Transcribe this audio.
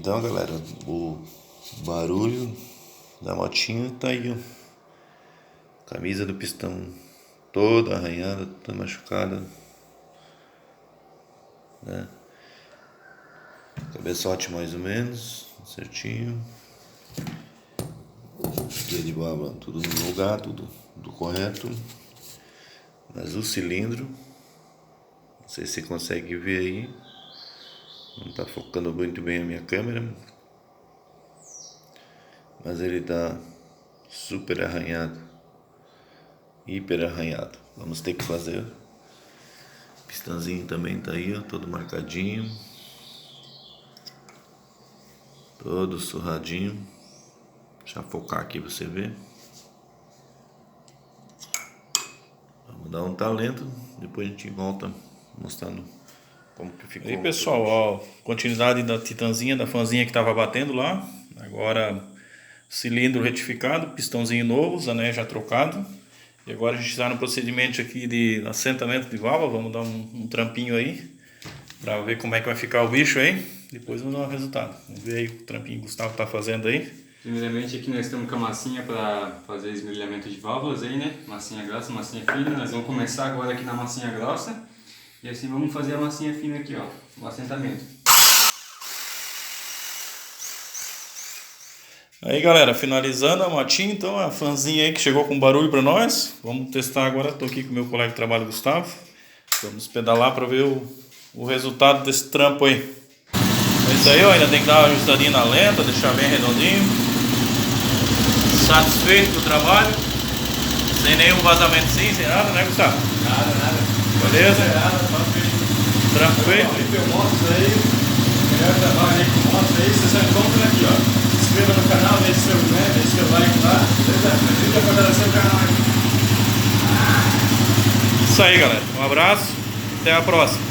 Então, galera, o barulho da motinha tá aí, ó. Camisa do pistão toda arranhada, toda machucada, né? Cabeçote mais ou menos, certinho. Guia de válvula tudo no lugar, tudo correto. Mas o cilindro, não sei se você consegue ver aí, não tá focando muito bem a minha câmera, mas ele tá super arranhado, hiper arranhado. Vamos ter que fazer. O pistãozinho também tá aí, ó, todo marcadinho, todo surradinho. Deixa eu focar aqui pra você ver. Vamos dar um talento, depois a gente volta mostrando como que ficou. E aí, pessoal, ó, continuidade da Titanzinha, da fanzinha que tava batendo lá. Agora cilindro retificado, pistãozinho novo, os anéis já trocado. E agora a gente está no procedimento aqui de assentamento de válvula. Vamos dar um trampinho aí para ver como é que vai ficar o bicho aí. Depois vamos dar o resultado. Vamos ver aí o trampinho que o Gustavo tá fazendo aí. Primeiramente aqui nós estamos com a massinha para fazer esmerilhamento de válvulas aí, né? Massinha grossa, massinha fina. Nós vamos começar agora aqui na massinha grossa. E assim vamos fazer a massinha fina aqui, ó, o assentamento. Aí, galera, finalizando a motinha, então a fanzinha aí que chegou com barulho para nós. Vamos testar agora. Tô aqui com o meu colega de trabalho, Gustavo. Vamos pedalar para ver o resultado desse trampo aí. É isso aí, ó, ainda tem que dar uma ajustadinha na lenta, deixar bem redondinho. Satisfeito com o trabalho, sem nenhum vazamento, sim, sem nada, né, Gustavo? Nada. Beleza? Trampo feito. Eu mostro aí, melhor trabalho aí com motos aí, você só encontra aqui, ó. Se inscreva no canal, deixe seu, deixe seu like lá, beleza? Ajude a fortalecer o canal aqui. Isso aí, galera. Um abraço, até a próxima.